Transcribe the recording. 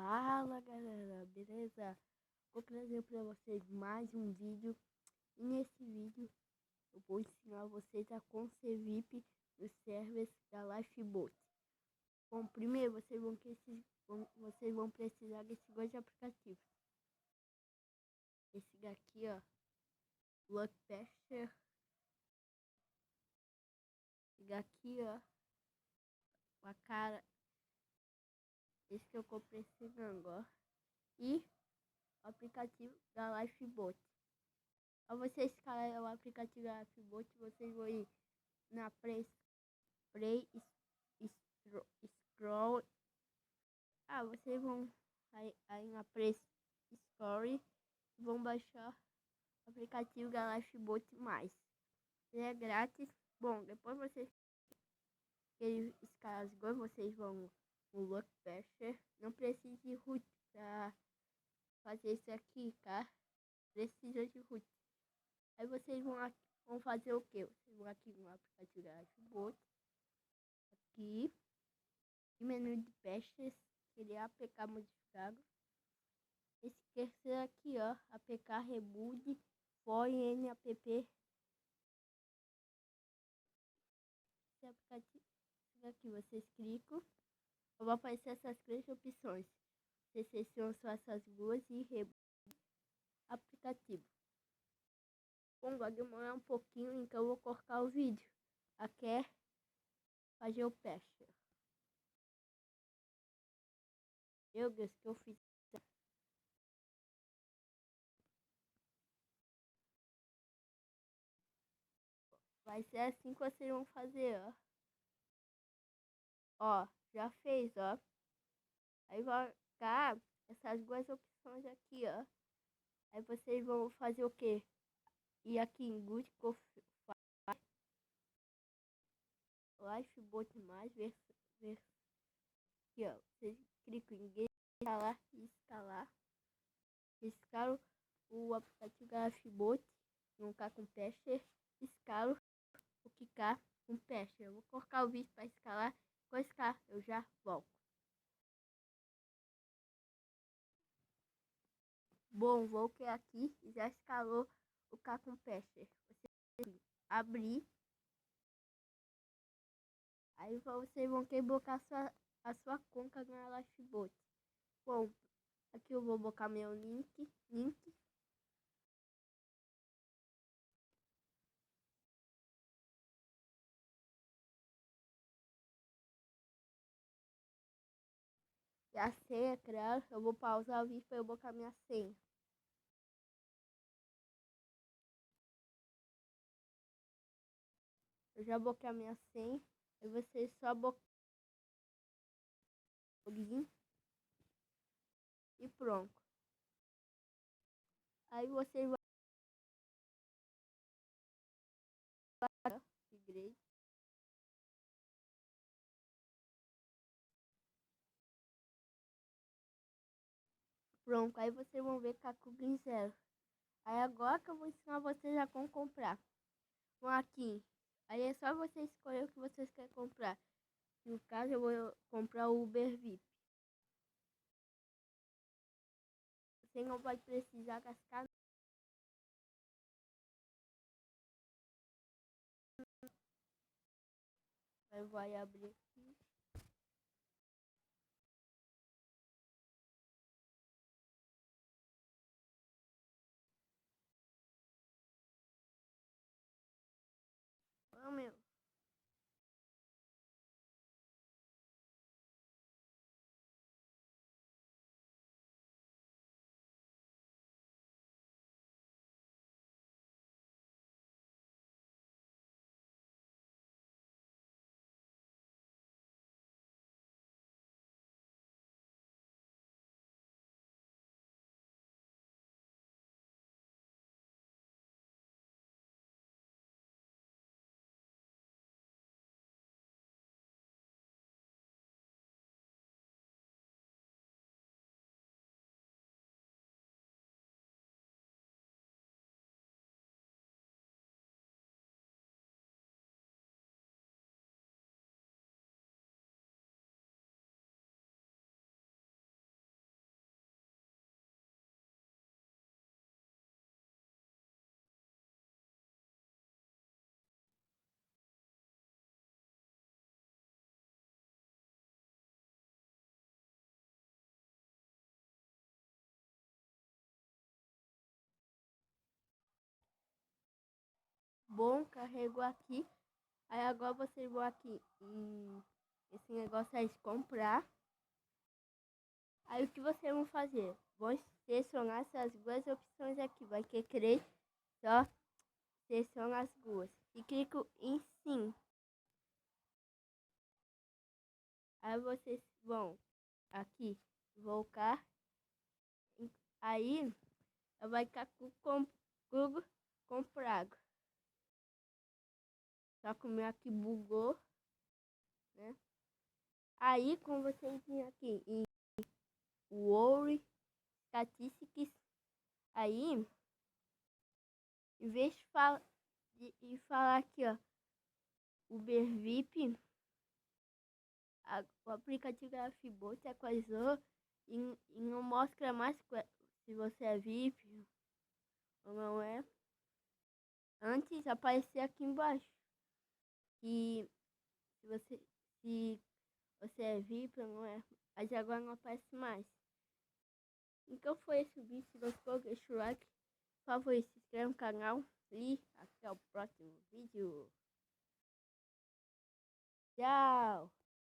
Fala galera, beleza? Vou trazer para vocês mais um vídeo e nesse vídeo eu vou ensinar vocês a como ser VIP dos servers da Lifeboat. Bom, primeiro vocês vão precisar desses dois aplicativos. Esse daqui, ó, Blockbuster. Esse daqui, ó, a cara. Esse que eu comprei esse gango, e o aplicativo da Lifeboat. Ao você escalar o aplicativo da Lifeboat, vocês vão ir na Play Store. Vocês vão aí na Play Store e vão baixar o aplicativo da Lifeboat mais. Ele é grátis. Bom, depois vocês querem escalar as coisas, vocês vão no Blockbuster. Não precisa de root para fazer isso aqui, tá? Precisa de root. Aí vocês vão fazer o que? Vocês vão aqui no aplicativo da Lifeboat. Aqui, em menu de pestes, criar APK modificado. Esse terceiro aqui, ó, APK Reboot for NAPP. Esse aplicativo aqui, vocês clicam, vai aparecer essas três opções. Vocês selecionam só essas duas e reboot aplicativo. Bom, vai demorar um pouquinho, então eu vou cortar o vídeo até fazer o teste. Meu Deus, que eu fiz. Vai ser assim que vocês vão fazer, ó. Ó, já fez, ó. Aí vai ficar essas duas opções aqui, ó. Aí vocês vão fazer o quê? E aqui em Good Coffee Lifeboat mais aqui, ó. Vocês clicam em instalar e escalar. Escalo o aplicativo da Lifeboat. Não tá com teste. Escalo o que tá com teste. Eu vou colocar o vídeo para escalar. Vou escalar, eu já volto. Bom, vou criar aqui e já escalou o Cacum Pester. Você abrir. Aí vocês vão ter que botar a sua conta na Lifeboat. Bom, aqui eu vou botar meu link. E a senha, claro, eu vou pausar o vídeo para eu botar minha senha. Eu já botei a minha senha. Aí vocês só botam login e pronto. Aí vocês vão upgrade. Pronto, aí vocês vão ver Kakugin Zero. Aí agora que eu vou ensinar vocês a como comprar. Vão aqui. Aí é só você escolher o que vocês querem comprar. No caso, eu vou comprar o Uber VIP. Você não vai precisar gastar. Vai abrir aqui. Meu. bom, carregou aqui. Aí agora vocês vão aqui em esse negócio aí de comprar. Aí o que vocês vão fazer? Vão selecionar essas duas opções aqui. Vai querer só seleciona as duas. E clico em sim. Aí vocês vão aqui voltar. Aí vai ficar com Google comprado. Só que o meu aqui bugou, né? Aí como vocês vêm aqui em Worry Statistics, aí em vez de falar aqui, ó, Uber VIP, o aplicativo da Fibot atualizou e não mostra mais se você é VIP ou não é. Antes aparecia aqui embaixo que se você é VIP ou não é, mas agora não aparece mais. Então foi esse o vídeo. Se gostou, deixa o like, por favor, se inscreve no canal e até o próximo vídeo. Tchau!